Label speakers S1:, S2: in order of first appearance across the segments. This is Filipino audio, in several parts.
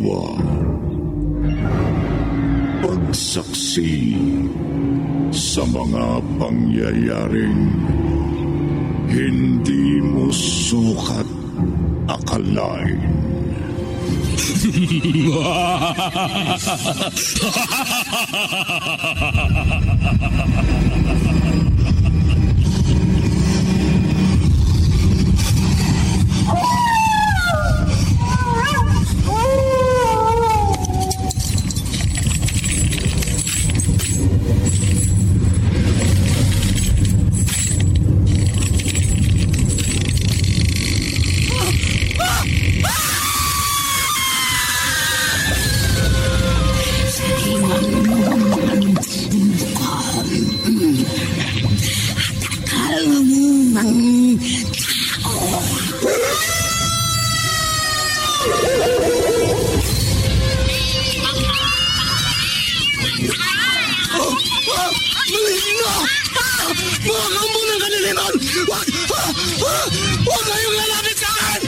S1: diwa. Pagsaksi sa mga pangyayaring hindi mo sukat akalain.
S2: Mga kampo ng kaniliman! Huwag kayong lalapit sa akin!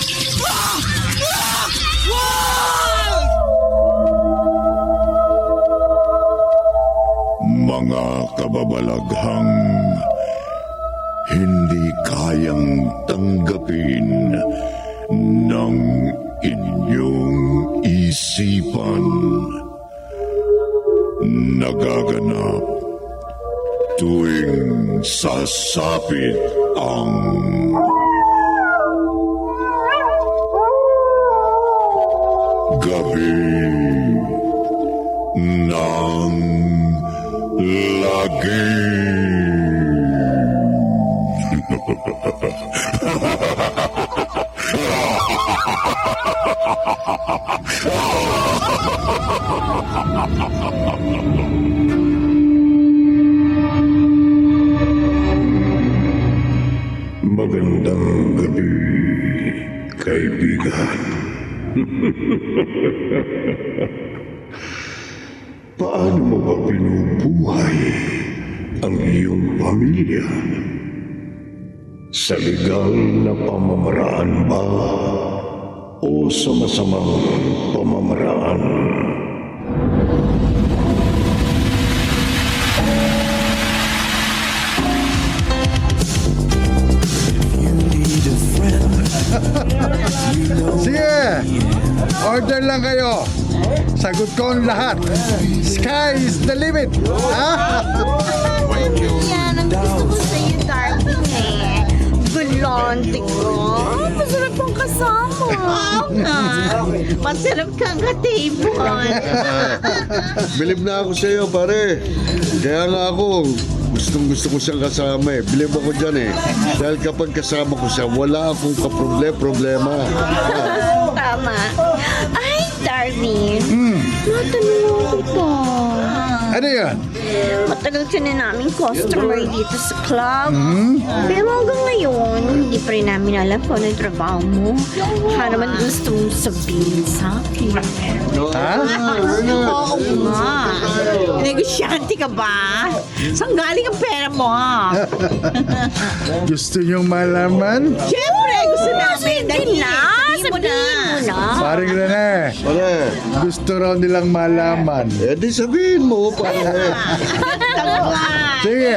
S1: Mga kababalaghang hindi kayang tanggapin ng inyong isipan. Nagaganap tuwing sasapit ang gabi ng lagim. Magandang gabi, kaibigan. Paano mo ba binubuhay ang iyong pamilya? Sa legal na pamamaraan ba o sa masamang pamamaraan?
S3: Sige, order lang kayo. Sagot ko ang lahat. Sky is the limit. Ha?
S4: Yan ang gusto ko sa'yo, darling eh. Galante ko. Masarap ang kasama. Oo nga. Masarap kang katipon.
S5: Bilib na ako sa iyo, pare. Kaya nga ako, gustong-gusto ko siyang kasama eh. Bilib ako dyan eh. Dahil kapag kasama ko siya, wala akong problema.
S4: Tama. Ay, darling. Natanong ako pa.
S3: Ano yan?
S4: Matagal ka na namin customer dito sa club. Pero hanggang ngayon, hindi pa rin namin alam kung ano yung trabaho mo. Ano naman gusto mong sabihin sa akin?
S3: Ha?
S4: Oo nga. Negosyante ka ba? Saan galing ang pera mo?
S3: Gusto niyong malaman?
S4: Siyempre, gusto namin. Dahil na, sabihin mo na.
S3: Paring Rene,
S5: Pare,
S3: gusto raw nilang malaman.
S5: di sabihin mo, pare.
S3: Sige,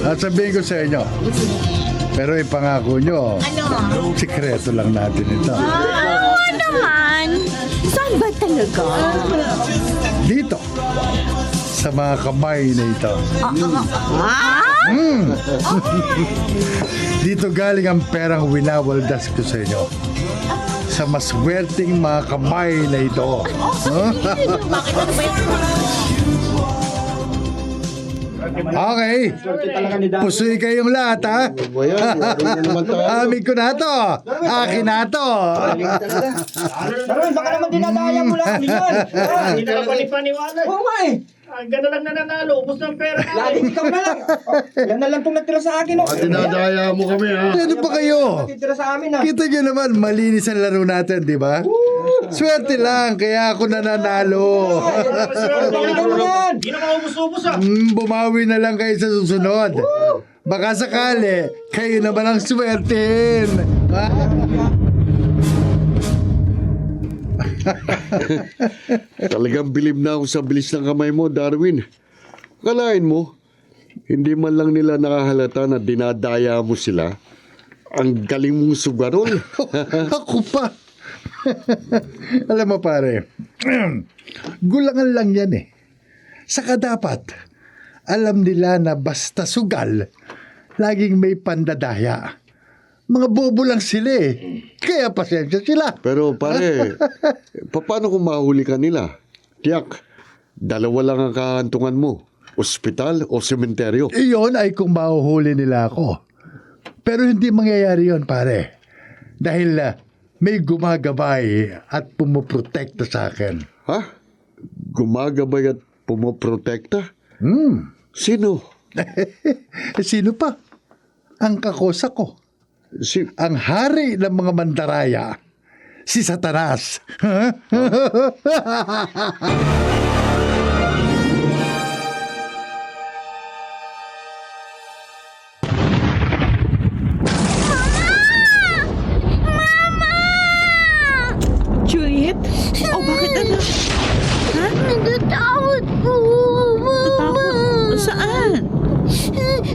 S3: at sabihin ko sa inyo. Pero ipangako nyo,
S4: Ano?
S3: sikreto lang natin ito.
S4: Oo naman. Saan ba talaga?
S3: Dito, sa mga kamay na ito.
S4: Ah?
S3: Dito galing ang perang winawaldas ko sa inyo. Sa maswerteng mga kamay na ito. Okay. Pusoy kayong lahat, ha? Amin ko na to. Akin na to.
S6: Taron, baka naman dinadaya mo lang yun.
S7: Hindi na panipaniwala.
S6: Oo nga eh.
S7: Gano'n lang nananalo. Ubus ng pera
S6: Lagi ikaw na lang. Yan na lang itong natira sa akin.
S5: Dinadaya mo kami, ha?
S3: Ano pa kayo?
S6: Natitira sa amin.
S3: Kita nyo naman, malinis ang laro natin, di ba? Swerte lang, kaya ako nananalo.
S7: Hindi na maubos-ubos ah.
S3: Bumawi na lang kayo sa susunod. Baka sakali, kayo naman ang swertein.
S5: Talagang bilib na ako sa bilis ng kamay mo, Darwin. Kalain mo, hindi man lang nila nakahalata na dinadaya mo sila. Ang galing mong sugarol.
S3: Ako pa. Alam mo pare, gulangan lang yan eh. Saka dapat, alam nila na basta sugal, laging may pandadaya. Mga bobo lang sila eh. Kaya pasensya sila.
S5: Pero pare, paano kung mahuli ka nila? Tiyak, dalawa lang ang kahantungan mo. Ospital o sementeryo.
S3: Iyon ay kung mahuhuli nila ako. Pero hindi mangyayari yon pare. Dahil may gumagabay at pumuprotekta sa akin.
S5: Ha? Gumagabay at pumoprotekta? Sino?
S3: Sino pa? Ang kakosa ko.
S5: Si...
S3: Ang hari ng mga mandaraya. Si Satanas.
S4: Juliet? Oh, bakit anak? Ha?
S8: Natatakot po, Mama.
S4: Tatakot? Saan?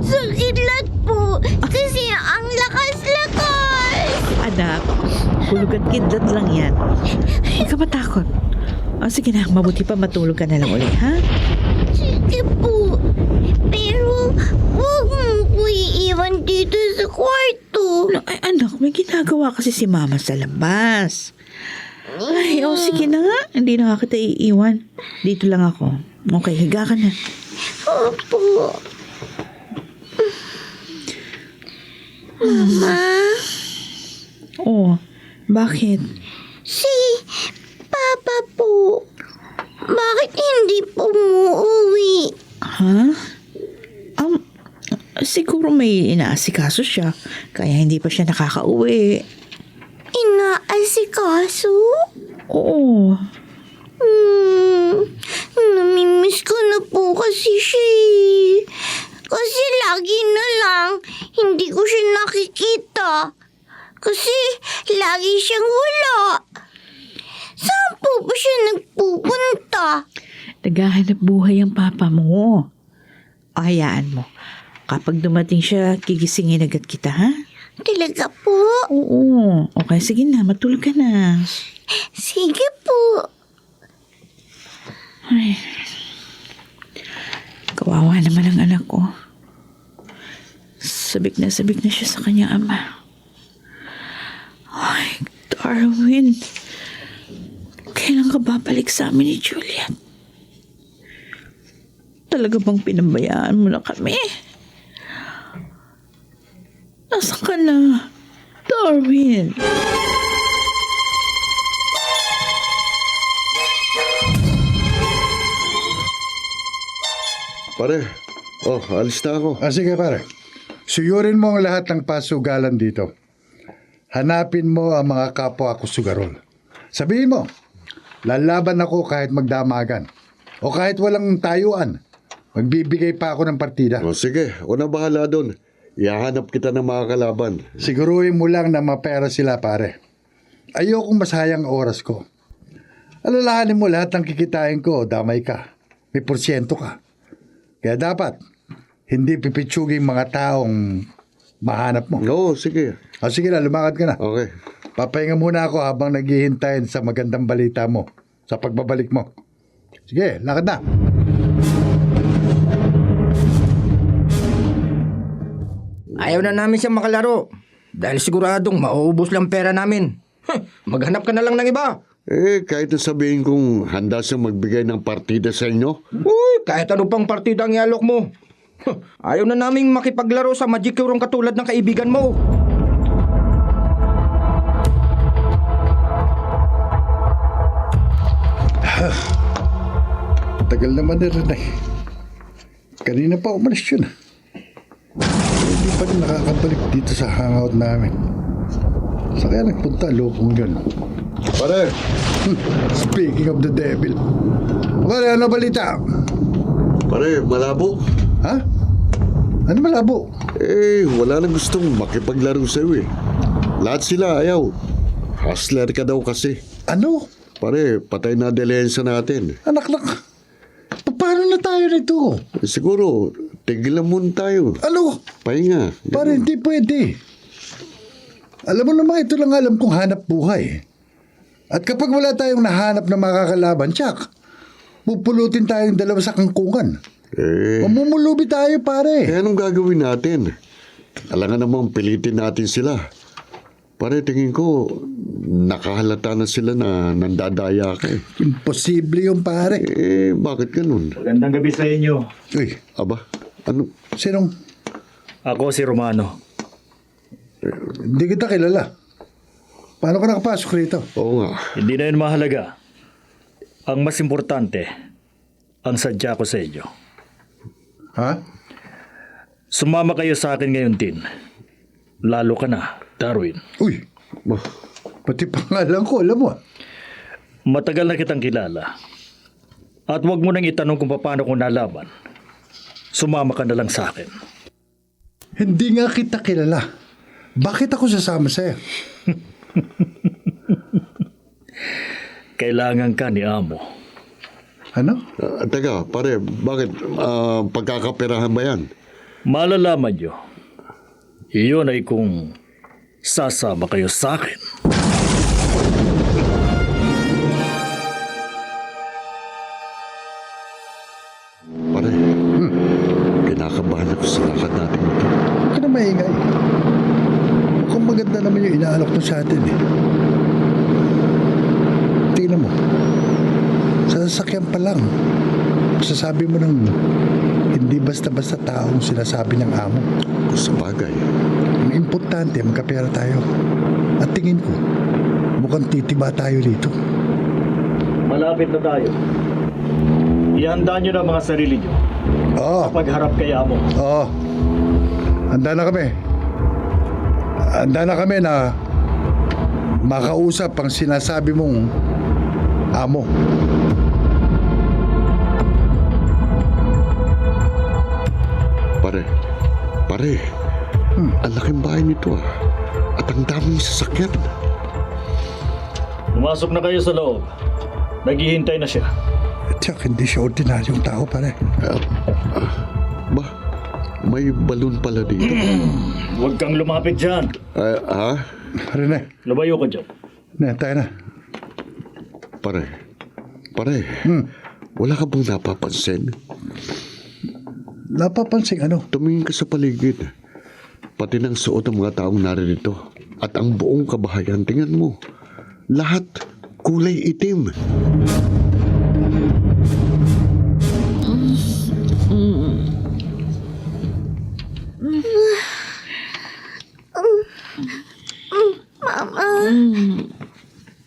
S8: Sa kidlat po. Kasi ang lakas-lakas.
S4: Anak, hulog at kidlat lang yan. Huwag ka matakot. Sige na, mabuti pa matulog ka na lang ulit, ha?
S8: Sige po. Pero huwag mo po iiwan dito sa kwarto.
S4: Ay, anak, may ginagawa kasi si Mama sa labas. Ay, sige na nga. Hindi na nga kita iiwan. Dito lang ako. Okay, higa ka na.
S8: Opo. Mama?
S4: Oh, bakit?
S8: Si Papa po. Bakit hindi po umuwi?
S4: Ha? Siguro may inaasikaso siya. Kaya hindi pa siya nakakauwi.
S8: Inaasikaso?
S4: Oo.
S8: Namimiss ko na po kasi siya eh. Kasi lagi na lang, hindi ko siya nakikita. Kasi lagi siyang wala. Saan po ba siya nagpupunta?
S4: Naghahanap buhay ang papa mo. O, hayaan mo. Kapag dumating siya, gigisingin agad kita, ha?
S8: Talaga po?
S4: Oo. Okay, sige na. Matulog ka na.
S8: Sige po.
S4: Ay. Kawawa naman ang anak ko. Sabik na siya sa kanyang ama. Ay, Darwin. Kailan ka babalik sa amin ni Juliet? Talaga bang pinabayaan mo na kami? Nasaan ka na, Darwin?
S5: Pare, alis na ako.
S3: Sige pare. Suyurin mo ang lahat ng pasugalan dito. Hanapin mo ang mga kapwa ko sugarol. Sabihin mo, lalaban ako kahit magdamagan. O kahit walang tayuan. Magbibigay pa ako ng partida.
S5: Sige, una bahala doon. Ihahanap kita ng mga kalaban.
S3: Siguruhin mo lang na mapera sila pare. Ayokong masayang oras ko. Alalahanin mo lahat ng kikitain ko, damay ka. May porsyento ka. Kaya dapat, hindi pipitsuging mga taong mahanap mo.
S5: Oo, sige.
S3: Sige na, lumakad ka na.
S5: Okay.
S3: Papahinga muna ako habang naghihintay sa magandang balita mo sa pagbabalik mo. Sige, lakad na.
S6: Ayaw na namin siyang makalaro. Dahil siguradong mauubos lang pera namin. Maghanap ka na lang ng iba.
S5: Kahit na sabihin kong handa siyang magbigay ng partida sa inyo.
S6: Uy, kahit ano pang partida ang ialok mo. Ayaw na naming makipaglaro sa Magic Curong katulad ng kaibigan mo.
S3: Tagal naman na rin eh. Kanina pa umalis yun. Hindi pa rin nakakabalik dito sa hangout namin. Sa kaya nagpunta, lopong yun.
S5: Pare!
S3: Speaking of the devil. Pare, ano balita?
S5: Pare, malabo.
S3: Ha? Ano malabo?
S5: Wala na gustong makipaglaro sa'yo eh. Lahat sila ayaw. Hustler ka daw kasi.
S3: Ano?
S5: Pare, patay na delensa natin.
S3: Anak, paano na tayo nito?
S5: Siguro, tigilan muna tayo.
S3: Ano?
S5: Pahinga.
S3: Pare, hindi pwede. Alam mo naman, ito lang alam kong hanap buhay. At kapag wala tayong nahanap na makakalaban, tsak, pupulutin tayong dalawa sa kangkungan. Mamumulubi tayo, pare.
S5: Kaya anong gagawin natin? Alangan namang pilitin natin sila. Pare, tingin ko, nakahalata na sila na nandadaya ka eh.
S3: Imposible yung pare.
S5: Bakit ganun?
S7: Magandang gabi sa inyo.
S3: Uy,
S5: Aba, ano?
S3: sinong?
S7: Ako si Romano.
S3: Hindi kita kilala. Paano ka nakapasok rito?
S5: Oo nga.
S7: Hindi na yun mahalaga. Ang mas importante, ang sadya ko sa inyo.
S3: Ha?
S7: Sumama kayo sa akin ngayon, Tin. Lalo ka na, Darwin.
S3: Uy,
S5: Bah,
S3: pati pangalan ko, alam mo.
S7: Matagal na kitang kilala. At huwag mo nang itanong kung paano ko nalaban. Sumama ka na lang sa akin.
S3: Hindi nga kita kilala. Bakit ako sasama sa'yo?
S7: Kailangan ka ni Amo.
S3: Ano?
S5: teka, pare, bakit? Pagkakaperahan ba yan?
S7: Malalaman nyo. Iyon ay kung sasama kayo sa akin.
S5: Pare, kinakabahan ako sa lakad natin ito.
S3: Huwag ka na maingay. Mukhang maganda naman yung inaalok to sa atin eh. Tingnan mo. Sa sasakyan pa lang. Sasabi mo ng hindi basta-basta taong sinasabi ng amo.
S5: Sa bagay.
S3: Ang importante, magkapera tayo. At tingin ko, mukhang titiba tayo rito.
S7: Malapit na tayo. Ihanda nyo na mga sarili nyo
S3: Oo.
S7: sa pagharap kay Amo.
S3: Oo. Handa na kami. Handa na kami na makausap ang sinasabi mong amo.
S5: Pare, ang laking bahay nito ah. At ang daming sasakyan.
S7: Pumasok na kayo sa loob. Naghihintay na siya.
S3: Tiyak, hindi siya ordinaryong tao, pare.
S5: Ba, may balon pala dito.
S7: Huwag kang lumapit dyan.
S5: Ha?
S3: Rene,
S7: Lumayo ka dyan.
S3: tayo na.
S5: Pare, wala ka bang napapansin?
S3: Napapansin ano?
S5: Tumingin ka sa paligid. Pati ng suot ng mga taong naririto. At ang buong kabahayan, tingnan mo. Lahat kulay itim.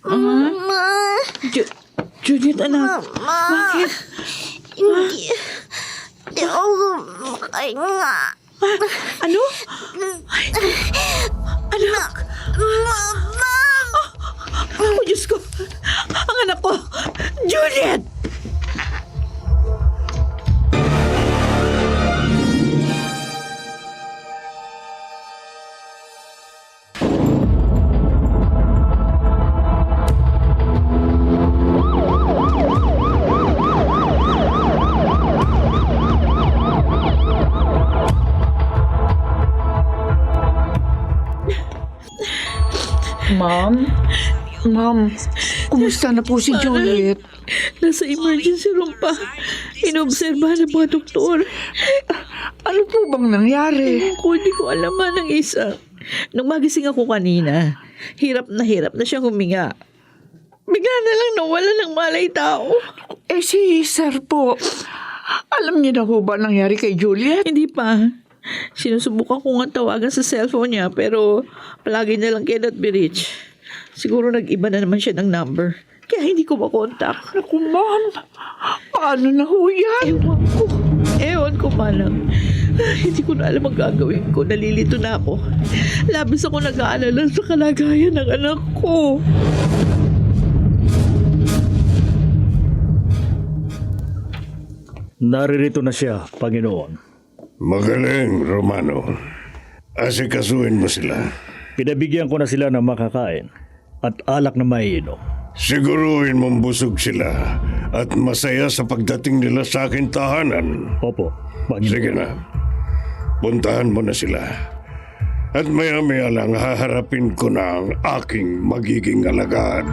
S4: Mama.
S9: Juliet, anak. Bakit?
S8: Hindi ako makahinga.
S9: Ano? Ay, anak.
S8: Mama!
S9: Oh, Diyos ko. Ang anak ko. Juliet!
S10: Ma'am, kumusta na po si Juliet?
S9: Nasa emergency room pa. Inobserbahan ng mga doktor.
S10: Ano po bang nangyari?
S9: Hindi ko alam ng isa. Nung magising ako kanina, hirap na siya huminga. Bigla na lang nawala ng malay tao.
S10: Si Sir po, alam niyo na ho ba nangyari kay Juliet?
S9: Hindi pa. Sinusubukan ko nga tawagan sa cellphone niya pero palagi na lang cannot be reached. Siguro nag-iba na naman siya ng number. Kaya hindi ko makontak.
S10: Naku, ma'am, paano na ho yan?
S9: Ewan ko malang. Hindi ko na alam ang gagawin ko. Nalilito na ako. Labis ako nag-aalala sa kalagayan ng anak ko.
S7: Naririto na siya, Panginoon.
S1: Magaling, Romano. Asikasuhin mo sila.
S7: Pinabigyan ko na sila ng makakain at alak na maiinom.
S1: Siguruhin mong busog sila at masaya sa pagdating nila sa aking tahanan.
S7: Opo, Panginoon.
S1: Sige na. Puntahan mo na sila. At maya-maya lang haharapin ko na ang aking magiging alagad.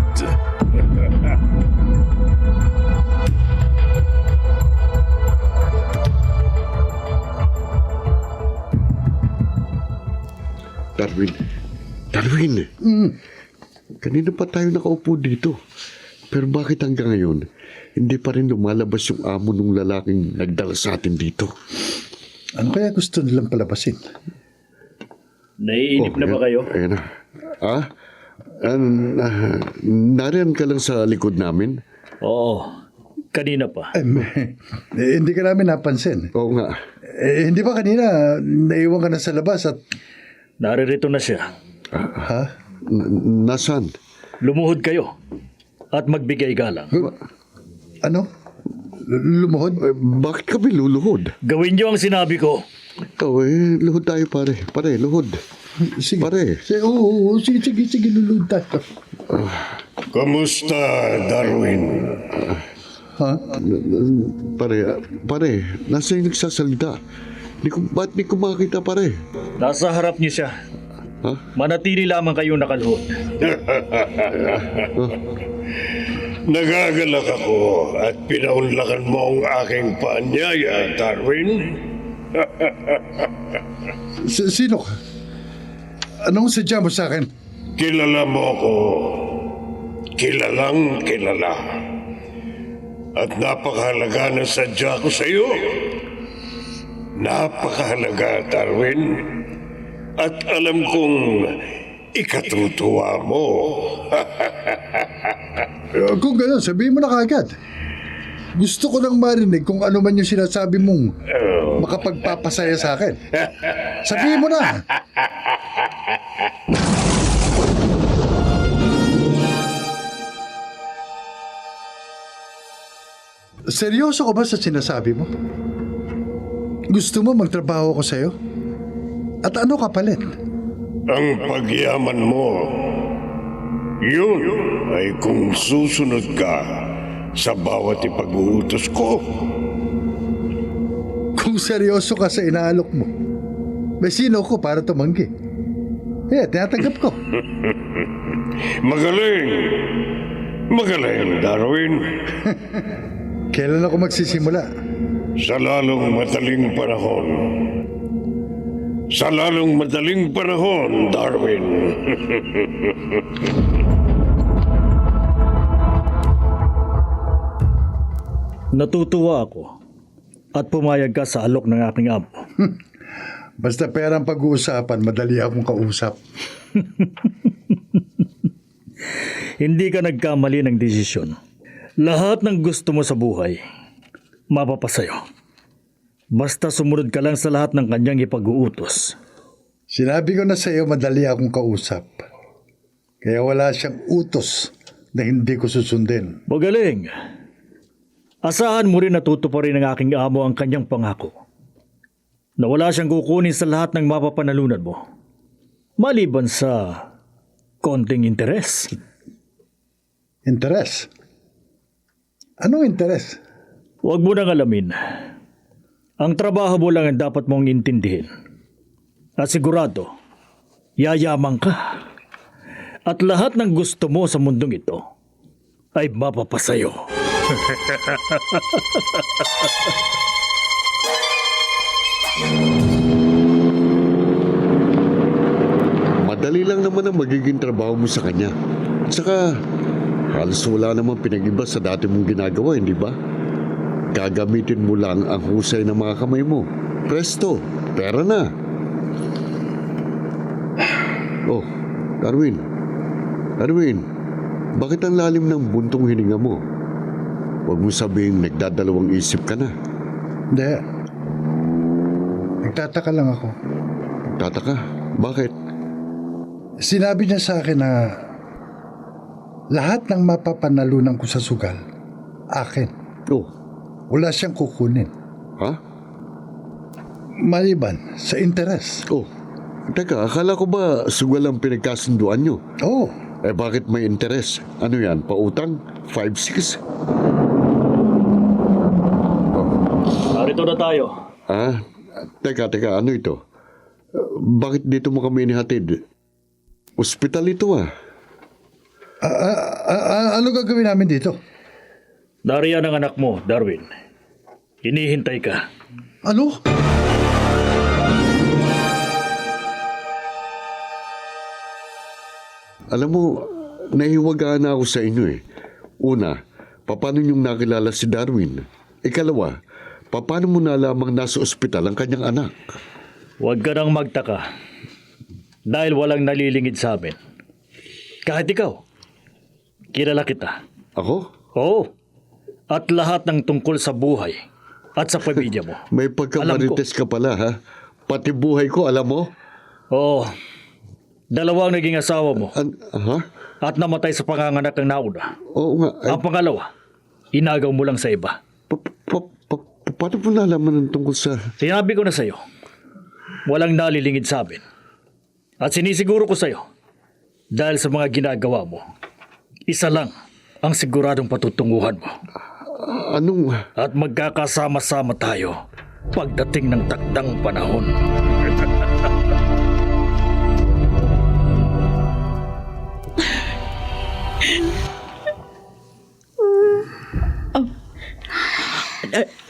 S5: Darwin. Kanina pa tayo nakaupo dito. Pero bakit hanggang ngayon, hindi pa rin lumalabas yung amo ng lalaking nagdala sa atin dito?
S3: Ano kaya gusto nilang palabasin?
S7: Naiinip na ba kayo?
S5: Ayan na. Nariyan ka lang sa likod namin?
S7: Oo, kanina pa.
S3: Hindi ka namin napansin.
S5: Oo nga.
S3: Hindi ba kanina naiwan ka na sa labas at...
S7: Naririto na siya.
S3: Ha?
S5: Nasaan?
S7: Lumuhod kayo at magbigay galang.
S3: Ano? Lumuhod?
S5: Bakit kami luluhod?
S7: Gawin niyo ang sinabi ko.
S5: Luhod tayo pare. Pare, luhod.
S3: Sige.
S5: Pare.
S3: Sige, luluhod tayo.
S1: Kamusta, Darwin?
S3: Ha?
S5: Pare, nasa yung nagsasalita? Ba't di ko makita, pare?
S7: Nasa harap niyo siya.
S5: Ha?
S7: Manatili lamang kayo nakaluhod.
S1: Nagagalak ako at pinaunlakan mo ang aking paanyaya, Darwin.
S3: Sino ka? Anong sadya mo sa akin?
S1: Kilala mo ako. Kilalang kilala. At napakahalaga ng sadya ko sa iyo. Napakahalaga, Darwin. At alam kong ikatutuwa mo.
S3: Kung gano'n, sabihin mo na kagad. Gusto ko nang marinig kung ano man yung sinasabi mong makapagpapasaya sa akin. Sabihin mo na. Seryoso ka ba sa sinasabi mo? Gusto mo magtrabaho ko sa'yo? At ano kapalit?
S1: Ang pagyaman mo, yun ay kung susunod ka sa bawat ipag-uutos ko.
S3: Kung seryoso ka sa inaalok mo, may sino ko para tumanggi. Tinatanggap ko.
S1: Magaling! Magaling, Darwin.
S3: Kailan ako magsisimula?
S1: Sa lalong madaling panahon. Sa lalong madaling panahon, Darwin.
S7: Natutuwa ako at pumayag ka sa alok ng aking amo.
S3: Basta perang pag-uusapan, madali akong kausap.
S7: Hindi ka nagkamali ng desisyon. Lahat ng gusto mo sa buhay, mapapasayo. Basta sumunod ka lang sa lahat ng kanyang ipag-uutos.
S3: Sinabi ko na sa iyo, madali akong kausap. Kaya wala siyang utos na hindi ko susundin.
S7: Magaling. Asahan mo rin na tutuparin ng aking amo ang kanyang pangako. Na wala siyang kukunin sa lahat ng mapapanalunan mo. Maliban sa konting interes.
S3: Interes? Anong interes?
S7: Huwag mo nang alamin. Ang trabaho mo lang ang dapat mong intindihin. At sigurado, yayaman ka. At lahat ng gusto mo sa mundong ito ay mapapasayo.
S5: Madali lang naman ang magiging trabaho mo sa kanya. At saka, halos wala namang pinag-iba sa dati mong ginagawa, hindi ba? Gagamitin mo lang ang husay ng mga kamay mo. Presto, pera na. Oh, Darwin. Darwin, bakit ang lalim ng buntong hininga mo? Huwag mo sabihin nagdadalawang isip ka na.
S3: Hindi. Nagtataka lang ako.
S5: Nagtataka? Bakit?
S3: Sinabi niya sa akin na lahat ng mapapanalunan ko sa sugal, akin.
S5: Oh,
S3: Wala siyang kukunin.
S5: ha?
S3: Maliban sa interes.
S5: Oh, teka, akala ko ba sugal ang pinagkasunduan nyo?
S3: Oo,
S5: Eh bakit may interes? Ano yan, pautang? 5-6?
S7: Narito na tayo.
S5: Ah, teka, ano ito? Bakit dito mo kami inihatid? Ospital ito ah.
S3: Ano gagawin namin dito?
S7: Nariyan ang anak mo, Darwin. Hinihintay ka.
S3: Ano?
S5: Alam mo, nahiwagaan na ako sa inyo eh. Una, paano niyong nakilala si Darwin? Ikalawa, paano mo nalamang nasa ospital ang kanyang anak?
S7: Huwag ka nang magtaka. Dahil walang nalilingid sa amin. Kahit ikaw, kilala kita.
S5: Ako?
S7: Oo. At lahat ng tungkol sa buhay at sa pamilya mo.
S5: May pagkamarites ka pala ha? Pati buhay ko, alam mo?
S7: Oo. Dalawang naging asawa mo
S5: Ha?
S7: at namatay sa panganganak ng nauna.
S5: Oo nga. Ay,
S7: Ang pangalawa, inagaw mo lang sa iba.
S5: paano mo nalaman ng tungkol sa...
S7: Sinabi ko na sa'yo, walang nalilingid sa amin. At sinisiguro ko sa'yo, dahil sa mga ginagawa mo, isa lang ang siguradong patutunguhan mo.
S5: Anong...
S7: At magkakasama-sama tayo pagdating ng takdang panahon.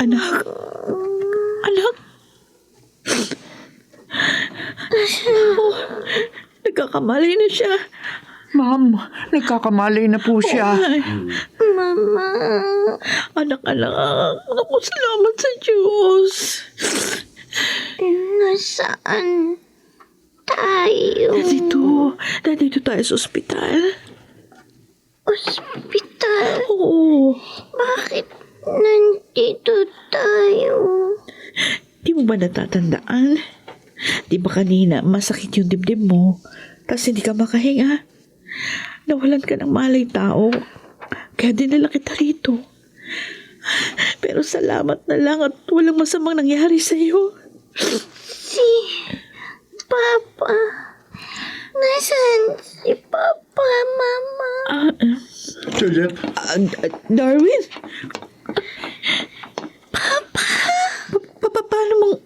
S9: Anak. Oh, nagkakamali na siya.
S10: Ma'am, nagkakamali na po siya.
S8: Mama.
S9: Anak. Ako, salamat sa Diyos.
S8: Nasaan tayo?
S9: Nandito tayo sa ospital.
S8: Ospital?
S9: Oo.
S8: Bakit nandito tayo?
S9: Di mo ba natatandaan? Di ba kanina masakit yung dibdib mo, tapos hindi ka makahinga? Nawalan ka ng malay tao, kaya dinala kita rito. Pero salamat na lang at walang masamang nangyari sa'yo.
S8: Si Papa. Nasaan si Papa, Mama?
S3: Juliet?
S9: Darwin? Paano mong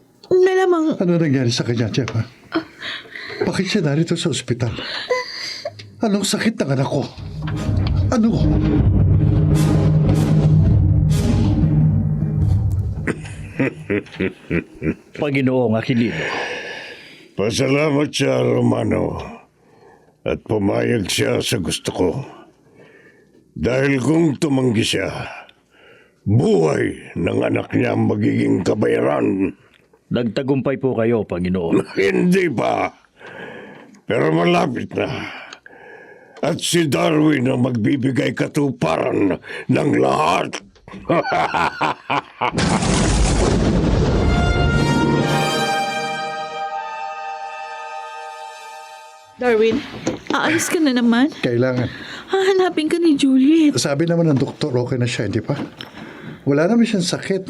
S9: nalamang...
S3: Ano nangyari sa kanya, Jeff? Ha? Bakit siya narito sa ospital? Anong sakit ng anak ko? Ano?
S7: Panginoong Aquilino,
S1: Pasalamat siya, Romano. At pumayag siya sa gusto ko. Dahil kung tumanggi siya, buhay ng anak niya ang magiging kabayaran.
S7: nagtagumpay po kayo, Panginoon.
S1: Hindi pa. Pero malapit na. At si Darwin ang magbibigay katuparan ng lahat.
S9: Darwin, aalis ka na naman.
S3: Kailangan.
S9: Hahanapin ka ni Juliet.
S3: Sabi naman ng doktor, okay na siya, hindi pa? Wala naman siyang sakit.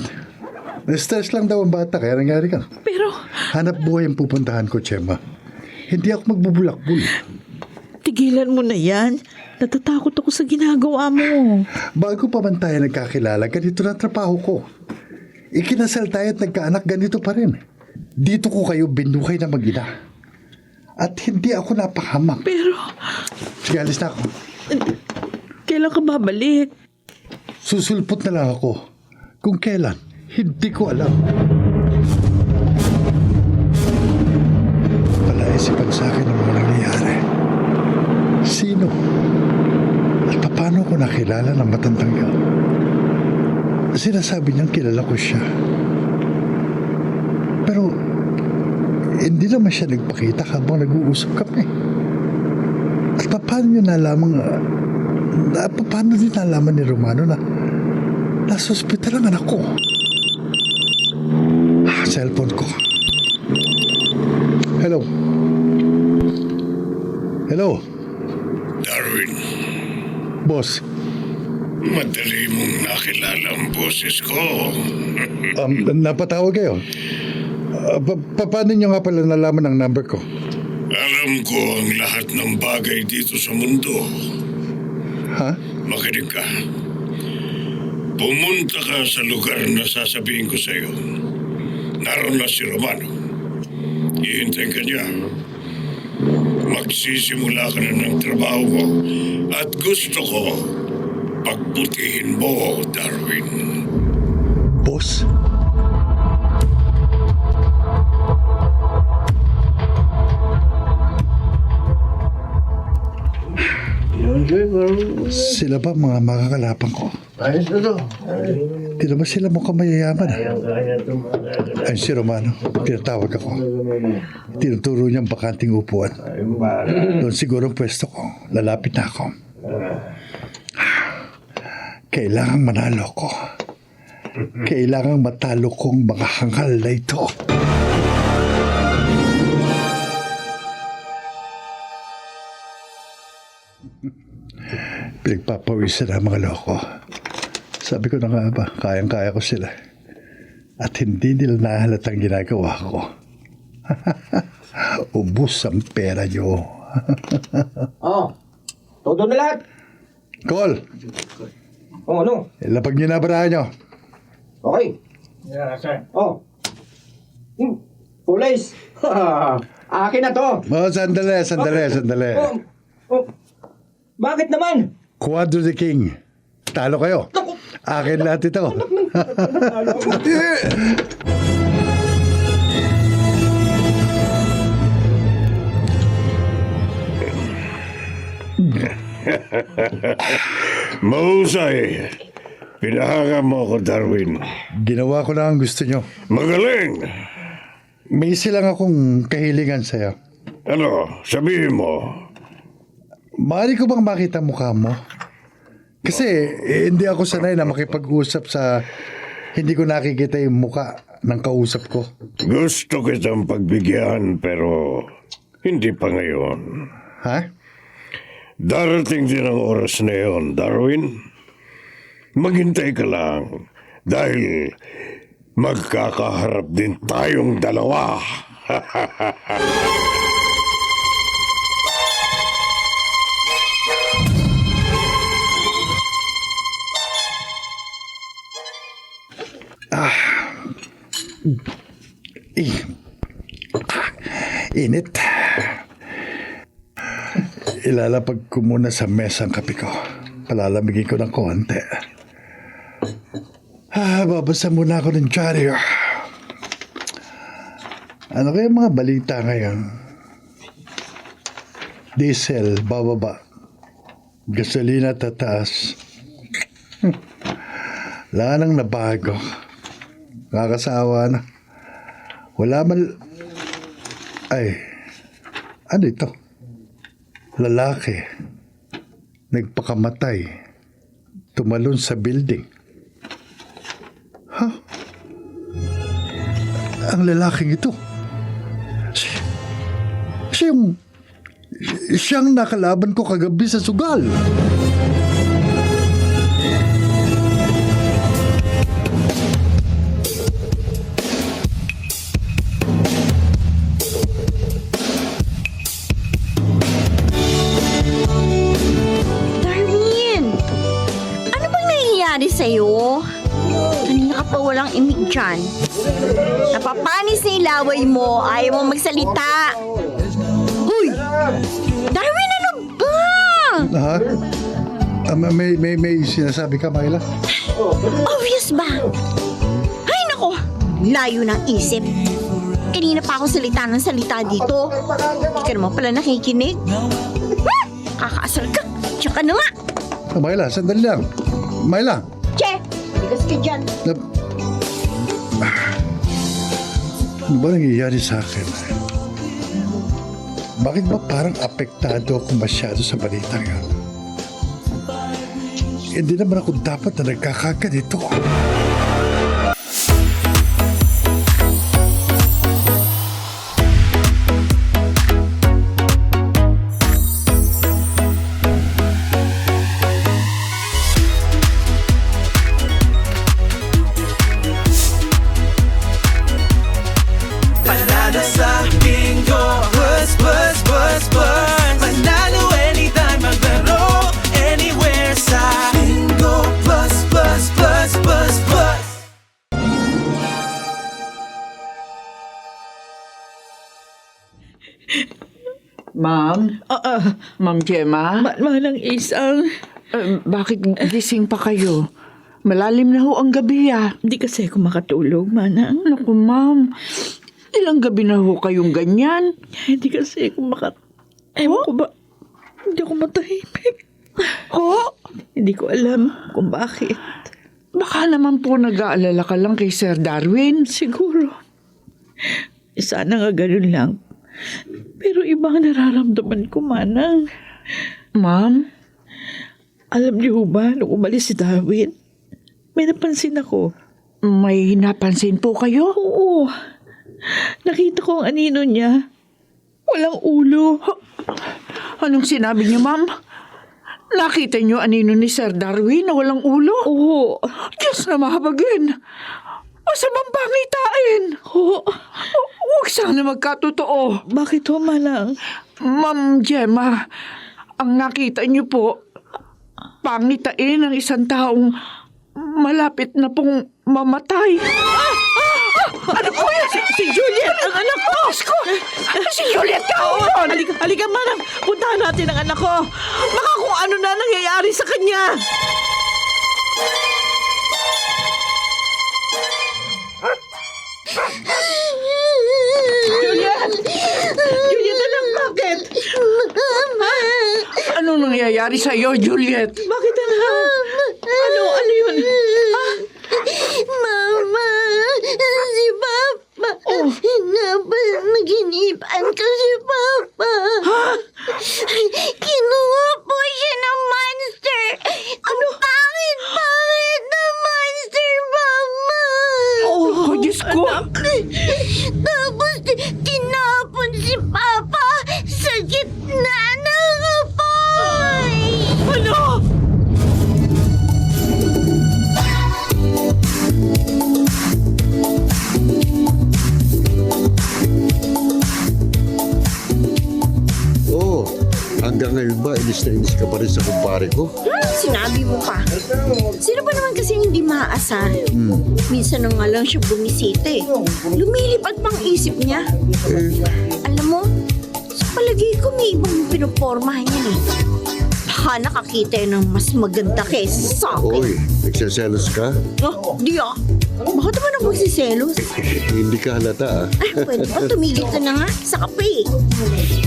S3: Na-stress lang daw ang bata, kaya nangyari ka.
S9: Pero,
S3: Hanap buhay ang pupuntahan ko, Chema. Hindi ako magbubulakbul.
S9: tigilan mo na yan. Natatakot ako sa ginagawa mo.
S3: Bago pa man tayo nagkakilala, ganito na trabaho ko. Ikinasal tayo at nagkaanak, ganito pa rin. Dito ko kayo binuhay na mag-ina. At hindi ako napahamak.
S9: Pero,
S3: Sige, alis na ako.
S9: kailan ka babalik?
S3: Susulpot na lang ako. Kung kailan, hindi ko alam. Palaisipan sa akin ang mga nangyayari. Sino? At paano ko nakilala ng matandang yan? Sinasabi niyang kilala ko siya. Pero, hindi naman siya nagpakita habang nag-uusap kami. At paano niyo nalaman, paano din nalaman ni Romano na nasa ospital ang anak ko? Cellphone ko. Hello? Hello?
S1: Darwin,
S3: Boss,
S1: madali mong nakilala ang boses ko.
S3: napatawag kayo. Paano niyo nga pala nalaman ang number ko?
S1: Alam ko ang lahat ng bagay dito sa mundo.
S3: Ha?
S1: Makinig ka. Pumunta ka sa lugar na sasabihin ko sa'yo. Naroon na si Romano. Ihintayin ka niya. Magsisimula ka na ng trabaho mo. At gusto ko, pagbutihin mo, Darwin.
S3: Boss? Sila ba mga makakalapan ko? Di naman sila mukhang mayayaman. Ay, si Romano, tinatawag ako. Tinuturo niyang bakanting upuan. Doon siguro ang pwesto ko. Lalapit na ako. Kailangang manalo ko. Kailangang matalo kong mga hangal na ito. Pinagpapawisan ang mga loko. Sabi ko na nga ba, kayang-kaya ko sila. At hindi nila nahalatang ginagawa ko. Ubus ang pera nyo.
S6: Todo na lahat.
S3: Call!
S6: Ano?
S3: Ilapag nyo na barahan nyo.
S6: Okay. Police. Akin na to.
S3: Sandali.
S6: Bakit naman?
S3: Quadro the King. Talo kayo. Akin lahat ito.
S1: Mahusay. Pinahanga mo ako, Darwin.
S3: Ginawa ko lang ang gusto nyo.
S1: Magaling.
S3: May silang akong kahilingan sa'yo.
S1: Ano, sabihin mo.
S3: Maaari ko bang makita mukha mo? Kasi hindi ako sanay na makipag-usap sa hindi ko nakikita yung mukha ng kausap ko.
S1: Gusto kitang pagbigyan pero hindi pa ngayon.
S3: Ha?
S1: Darating din ang oras na yun, Darwin. Maghintay ka lang dahil magkakaharap din tayong dalawa.
S3: Init. Ilalapag ko muna sa mesa ang kape ko. Palalamigin ko ng konti. Babasa muna ako ng diary. Ano kaya mga balita ngayon? Diesel, bababa. Gasolina, tataas. Wala nang nabago. Kakasawa na. Wala man... Ay, ano ito? Lalaki. Nagpakamatay. Tumalon sa building. Ha? Ang lalaking ito. Siyang nakalaban ko kagabi sa sugal.
S4: Sa'yo. Kanina ka pa walang imig dyan. Napapanis na ilaway mo. Ayaw mo magsalita. Uy! Darwin, ano ba?
S3: Ha? May sinasabi ka, Myla?
S4: Obvious ba? Ay, nako. Layo ng isip. Kanina pa ako salita ng salita dito. Hindi ka naman pala nakikinig. Kakaasal ka. Diyan ka na nga.
S3: Myla, sandali lang. Myla!
S4: Che! Bigas ka dyan.
S3: Ano ba nangyayari sa akin? Bakit ba parang apektado ako masyado sa balita ngayon? Hindi naman ako dapat na nagkakaganito.
S2: Panalo sa bingo, plus, plus, plus.
S10: Ma'am? Ma'am Gemma?
S9: Manang Isang,
S10: Bakit gising pa kayo? Malalim na ho ang gabi
S9: di kasi ako makatulog, Manang.
S10: Naku, ma'am. Ilang gabi na ho kayong ganyan?
S9: Hindi kasi ako Ewan ko ba, hindi ako matahimik.
S10: Ho?
S9: Hindi ko alam kung bakit.
S10: Baka naman po nag-aalala ka lang kay Sir Darwin.
S9: Siguro. Sana nga ganun lang. Pero iba ang nararamdaman ko, Manang.
S10: Ma'am?
S9: Alam niyo ba, nung umalis si Darwin, may napansin ako.
S10: May napansin po kayo?
S9: Oo. Nakita ko ang anino niya. Walang ulo.
S10: Anong sinabi niyo, ma'am? Nakita niyo anino ni Sir Darwin na walang ulo?
S9: Oo.
S10: Diyos na mahabagin. Masamang pangitain.
S9: Oo.
S10: Huwag sana magkatotoo.
S9: Bakit ho, Manang?
S10: Ma'am Gemma, ang nakita niyo po, pangitain ng isang taong malapit na pong mamatay. Ano po yan?
S9: Si Juliet, ang anak ko!
S10: Si Juliet Cauron!
S9: Halika, Manang. Puntahan natin ang anak ko. Baka kung ano na nangyayari sa kanya. Juliet! Juliet, anak, bakit?
S10: Anong nangyayari sa iyo, Juliet?
S9: Bakit, anak? Ano yun?
S8: Mama, si Papa. Naginipan ko si Papa. Kinuha po siya ng monster. Ang pangit na monster, Mama.
S10: Oh, Diyos ko!
S8: Tapos tinapon si Papa sa gitna ng apoy.
S9: Ano?
S5: Oh, hanggang ngayon ba, inis na inis ka pa rin sa kumpare ko?
S4: Sinabi mo pa. Sino ba naman kasi hindi maaasar? Minsan na nga lang siya bumisita eh. Lumilipad pang isip niya. Alam mo, sa palagay ko may ibang pinopormahan yan eh. Baka nakakita yun ng mas maganda kaysa sa akin.
S5: Oy, nagsiselos ka?
S4: Oh, di ah. Bakit naman ako magsiselos?
S5: Hindi ka halata ah.
S4: Ay, pwede ba tumigil ka na nga sa kape?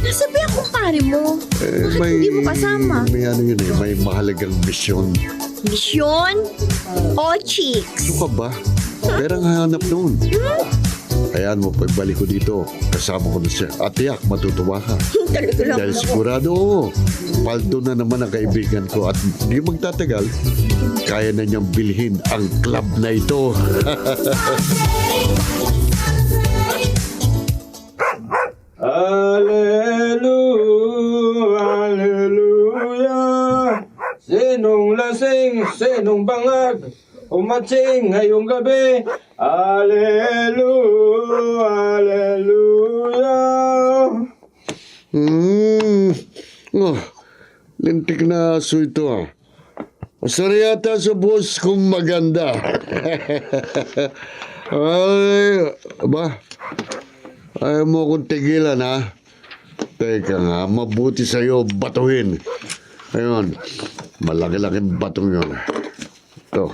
S4: Nasabi ang kumpare mo. Bakit hindi mo kasama?
S5: May ano yun eh, may mahalagang misyon.
S4: Misyon o chicks?
S5: Ano ka ba? Perang hanap noon. Hayaan mo, pagbalik ko dito, kasama ko na siya. At tiyak, matutuwa ka.
S4: Talaga lang.
S5: Dahil sigurado, paldo na naman ang kaibigan ko at di magtatagal, kaya na niyang bilhin ang club na ito.
S11: Hallelujah, hallelujah. Sinong lasing, sinong bangag, umatsing ngayong gabi. Hallelujah, hallelujah.
S5: Oh, lintik na aso ito ah. Masari yata sa boss kong maganda. Ay, ba? Ayaw mo akong tigilan ha? Teka nga, mabuti sa'yo batuhin. Ayun, malaki-laking batong yun. Ito,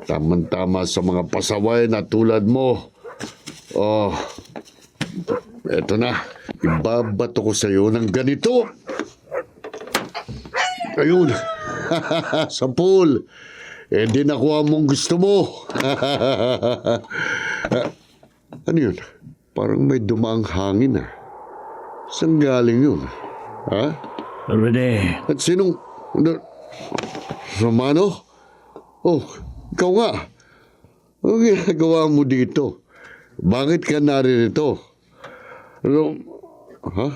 S5: tamang-tama sa mga pasaway na tulad mo. Oh, eto na. Ibabato ko sa'yo ng ganito. Ayun. Sa pool. Eh, di nakuha mong gusto mo. Ano yun? Parang may dumaang hangin ah. Saan galing yun? Ha?
S7: Rene,
S5: At sinong... Romano? Oh, ikaw nga. Ano ginagawa mo dito? Bakit ka naririto? Ha?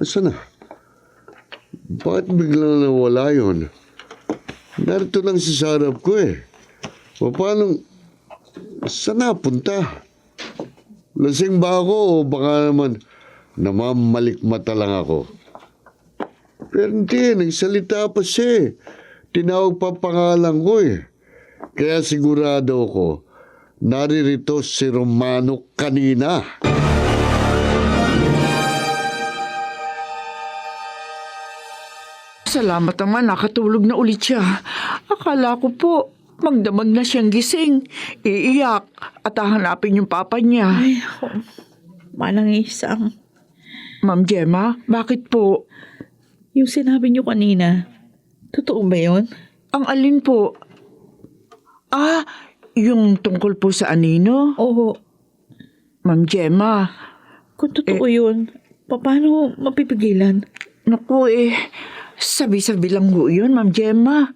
S5: Saan na? Bakit biglang nawala yun? Narito lang sa sarap ko eh. O paano... Saan napunta? Lasing ba ako o baka naman namamalikmata lang ako? Pero hindi, nagsalita pa siya eh. Tinawag pa pangalan ko eh. Kaya sigurado ako, naririto si Romano kanina.
S10: Salamat naman, nakatulog na ulit siya. Akala ko po, magdamag na siyang gising, iiyak, at hahanapin yung papa niya.
S9: Ay, ako. Manang Isang.
S10: Ma'am Gemma, bakit po?
S9: Yung sinabi niyo kanina, totoo ba yun?
S10: Ang alin po? Yung tungkol po sa anino?
S9: Oo.
S10: Ma'am Gemma,
S9: Kung totoo yun, paano mapipigilan?
S10: naku sabi-sabi lang ho yun, Ma'am Gemma.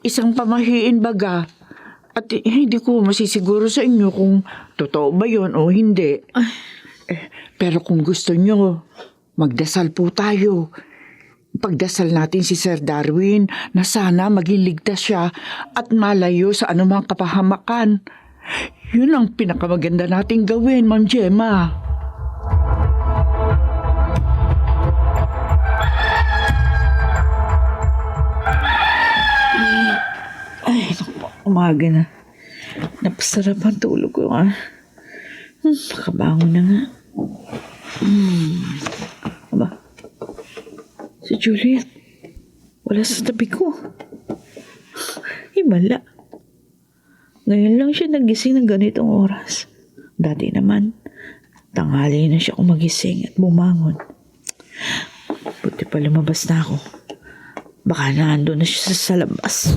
S10: Isang pamahiin baga. At hindi ko masisiguro sa inyo kung totoo ba yun o hindi. Pero kung gusto nyo, magdasal po tayo. Pagdasal natin si Sir Darwin na sana maging ligtas siya at malayo sa anumang kapahamakan. Yun ang pinakamaganda nating gawin, Ma'am Gemma.
S9: Ay, naku, umaga na. Napasarap ang tulog ko, makabangon na nga. Aba, si Juliet, wala sa tabi ko. Himala. Ngayon lang siya nagising ng ganitong oras. Dati naman, tanghali na siya kumagising at bumangon. Buti pa lumabas na ako. Baka nandun na siya sa labas.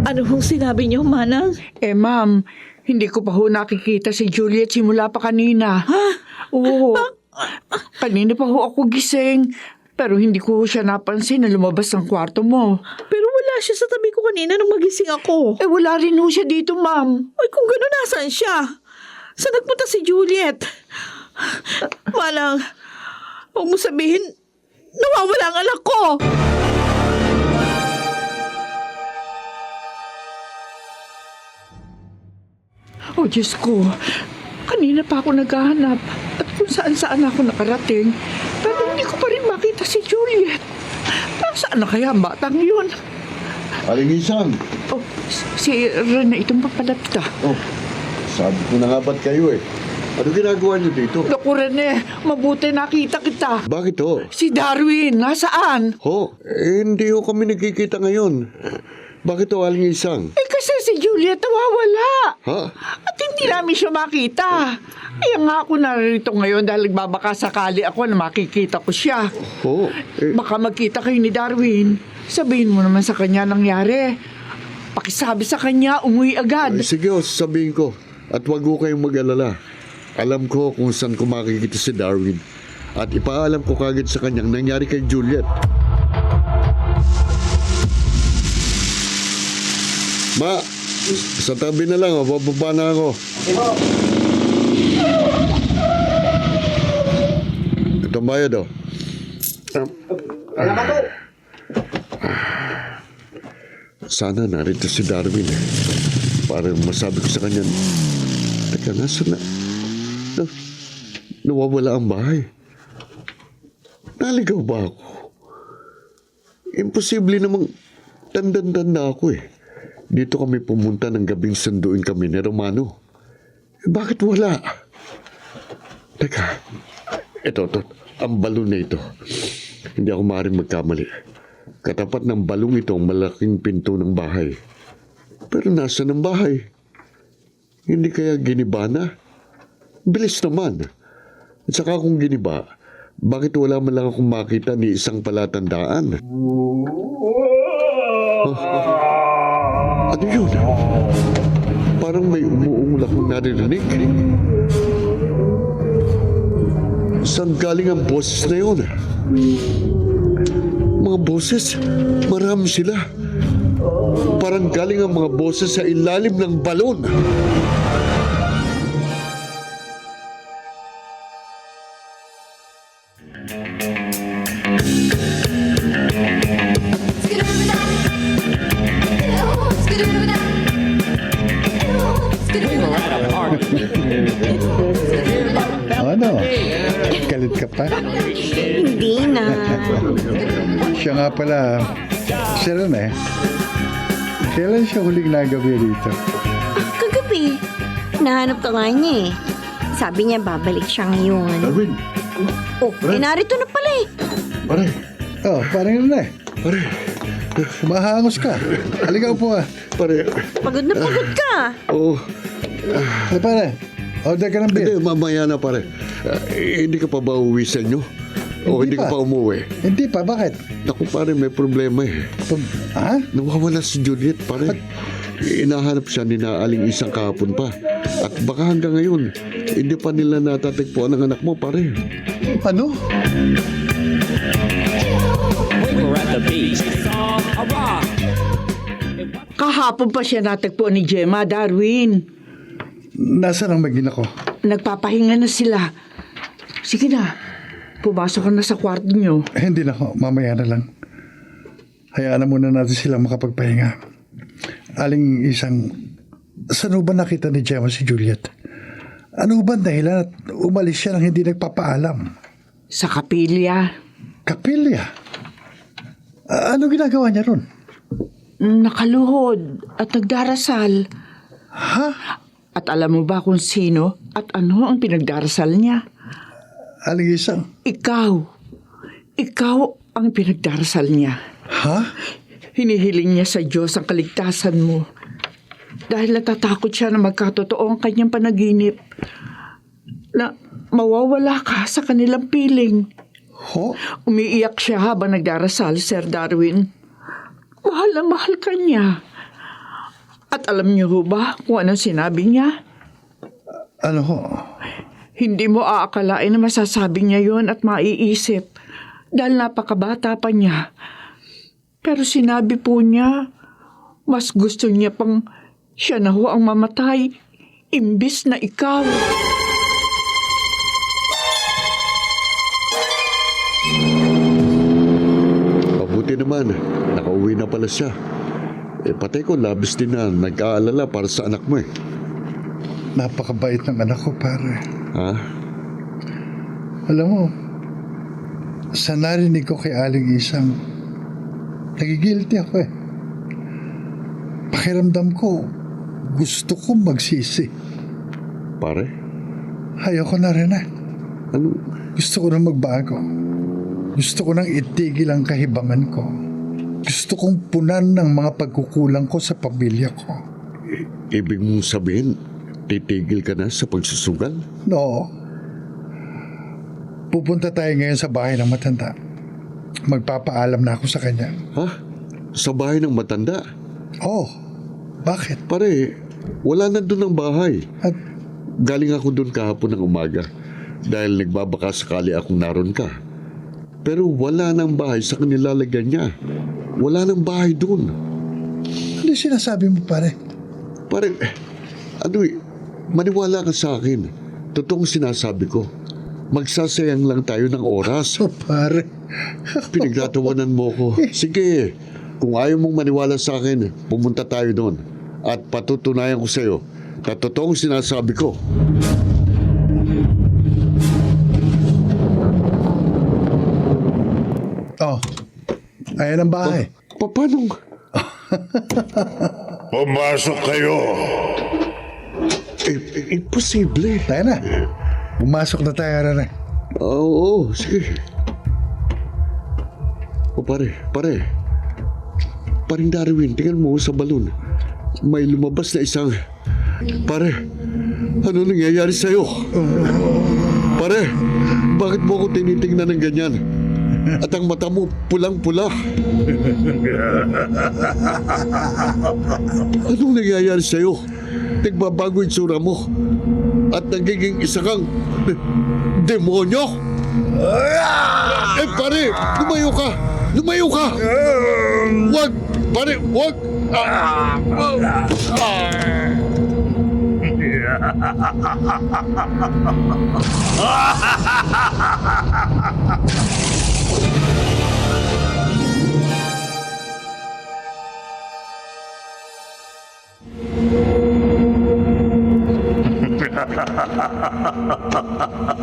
S9: Ano hong sinabi niyo, Manang?
S10: Ma'am, hindi ko pa ho nakikita si Juliet simula pa kanina.
S9: Ha?
S10: Oo. Kanina pa ho ako gising. Pero hindi ko siya napansin na lumabas ng kwarto mo.
S9: Pero wala siya sa tabi ko kanina nung magising ako.
S10: Wala rin ho siya dito, ma'am.
S9: Ay, kung gano'n, nasaan siya? Saan nagpunta si Juliet? Manang, huwag mo sabihin, nawawala ang anak ko!
S10: Oh, Diyos ko. Kanina pa ako naghahanap at kung saan-saan ako nakarating. Pero hindi ko pa rin makita si Juliet. Nasaan na kaya ang batang yun?
S5: Aling Isang.
S10: Oh, si Rene itong papalapta.
S5: Oh, sabi ko na nga ba't kayo Ano ginagawa niyo dito?
S10: Naku, Rene, mabuti nakita kita.
S5: Bakit ho?
S10: Si Darwin, nasaan?
S5: Hindi ho kami nagkikita ngayon. Bakit ho, Aling Isang?
S10: Kasi si Juliet nawawala.
S5: Ha?
S10: At hindi namin siya makita. Kaya nga ako narito ngayon dahil nagbabaka sakali ako na makikita ko siya. Baka magkita kayo ni Darwin. Sabihin mo naman sa kanya nangyari. Pakisabi sa kanya, umuwi agad.
S5: Sige ho, sabihin ko. At wag ho kayong mag-alala. Alam ko kung saan ko makikita si Darwin. At ipaalam ko kagad sa kanyang nangyari kay Juliet. Ma, sa tabi na lang, bababa na ako. Ito ang bayad, Sana narito si Darwin. Para masabi ko sa kanya, teka, nasa na? Nawawala ang bahay. Naligaw ba ako? Imposible namang tanda-tanda ako Dito kami pumunta ng gabing sanduin kami ni Romano. Bakit wala? Teka, ito, ang balon na ito. Hindi ako maaaring magkamali. Katapat ng balong ito ang malaking pinto ng bahay. Pero nasa ng bahay? Hindi kaya giniba na? Bilis naman. At saka kung giniba, bakit wala man lang akong makita ni isang palatandaan? Ano yun? Parang may umuungol akong naririnig. Saan galing ang boses na yun? Mga boses, marami sila. Parang galing ang mga boses sa ilalim ng balon.
S3: Ano? Galit ka pa?
S8: Hindi na.
S3: Siya nga pala, si Rene. Kailan siya huling nagabi dito?
S8: Kagabi. Nahanap ka nga niya Sabi niya babalik siya ngayon.
S5: Darwin,
S4: Oh, narito na pala eh.
S5: Pare,
S3: Oh, parang na eh.
S5: pare,
S3: Mahangos ka. Halika po ah.
S5: pare.
S4: Pagod na pagod ka.
S5: Oh,
S3: Ano pare? Order ka ng beer.
S5: hindi, mamaya na pare. Hindi ka pa ba uwi sa inyo? O hindi
S3: Hindi
S5: ka
S3: pa.
S5: pa umuwi?
S3: Hindi pa, bakit?
S5: Naku pare, may problema eh.
S3: Ha?
S5: Nawawala si Juliet, pare. Inahanap siya ni na Aling Isang kahapon pa. At baka hanggang ngayon, hindi pa nila natatagpuan ang anak mo, pare.
S3: Ano?
S10: Kahapon pa siya natagpuan ni Gemma, Darwin.
S3: Nasaan ang magina ko?
S10: Nagpapahinga na sila. Sige na, pumasok ka na sa kwarto niyo.
S3: Hindi na ho, mamaya na lang. Hayaan na muna natin sila makapagpahinga. Aling Isang, saan ba nakita ni Gemma si Juliet? Ano ba ang dahilan at umalis siya nang hindi nagpapaalam?
S10: Sa kapilya.
S3: Kapilya? Ano ginagawa niya ron?
S10: Nakaluhod at nagdarasal.
S3: Ha?
S10: At alam mo ba kung sino at ano ang pinagdarasal niya?
S3: Aling Isang?
S10: Ikaw. Ikaw ang pinagdarasal niya.
S3: Ha?
S10: Hinihiling niya sa Diyos ang kaligtasan mo. Dahil natatakot siya na magkatotoo ang kanyang panaginip. Na mawawala ka sa kanilang piling.
S3: Ho?
S10: Umiiyak siya habang nagdarasal, Sir Darwin. Mahal na mahal ka niya. At alam niyo ho ba kung anong sinabi niya?
S3: Ano ho?
S10: Hindi mo aakalain na masasabi niya yon at maiisip dahil napakabata pa niya. Pero sinabi po niya, mas gusto niya pang siya na ho ang mamatay imbis na ikaw.
S5: Mabuti naman, nakauwi na pala siya. Patay ko, labis din na nag-aalala para sa anak mo eh.
S3: Napakabait ng anak ko, pare.
S5: Ha?
S3: Alam mo, sa narinig ko kay Aling Isang, nagigilty ako eh. Pakiramdam ko, gusto ko magsisi.
S5: Pare?
S3: Ayoko na rin eh.
S5: Ano?
S3: Gusto ko na magbago. Gusto ko nang itigil ang kahibangan ko. Gusto kong punan ng mga pagkukulang ko sa pamilya ko.
S5: Ibig mong sabihin, titigil ka na sa pagsusugal?
S3: No. Pupunta tayo ngayon sa bahay ng matanda. Magpapaalam na ako sa kanya.
S5: Ha? Sa bahay ng matanda?
S3: Oh, bakit?
S5: Pare, wala na doon ang bahay.
S3: At
S5: Galing ako doon kahapon ng umaga dahil nagbabaka sakali akong naroon ka. Pero wala nang bahay sa kanilalagyan niya. Wala nang bahay doon.
S3: ano sinasabi mo, pare?
S5: Pare, maniwala ka sa akin. Totoong sinasabi ko. Magsasayang lang tayo ng oras.
S3: Oh, pare.
S5: Pinagtatawanan mo ko. Sige, kung ayaw mong maniwala sa akin, pumunta tayo doon. At patutunayan ko sa'yo na totoong sinasabi ko.
S3: Oh, ayan ang bahay.
S5: Paano?
S1: Pumasok kayo.
S5: Imposible.
S3: Tayo na. Pumasok na tayo na.
S5: Oo, sige. O pare. Paring Darwin, tingnan mo sa balon. May lumabas na isang... Pare, ano nangyayari sa'yo? Pare, bakit mo ako tinitingnan ng ganyan? At ang mata mo pulang-pula. Anong nangyayari sa'yo? Nagbabago yung tsura mo. At nagiging isa kang demonyo. Pare, lumayo ka! Lumayo ka! Wag! Pare, wag!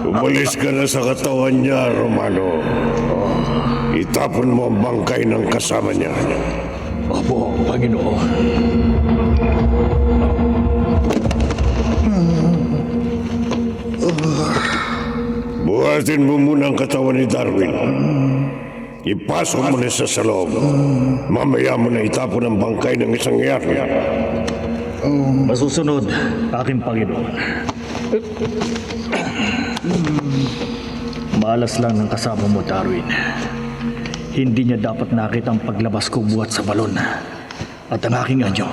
S1: Umalis ka na sa katawan niya, Romano. Itapon mo ang bangkay ng kasama niya.
S7: Opo, Panginoon.
S1: Buhay Buhatin mo muna ang katawan ni Darwin. Ipasok mo na sa loob. Mamaya mo na itapon ang bangkay ng isang yari.
S7: Masusunod, aking Panginoon. Malas lang ng kasama mo, Darwin. Hindi niya dapat nakita ang paglabas ko buhat sa balon. At ang aking anyo,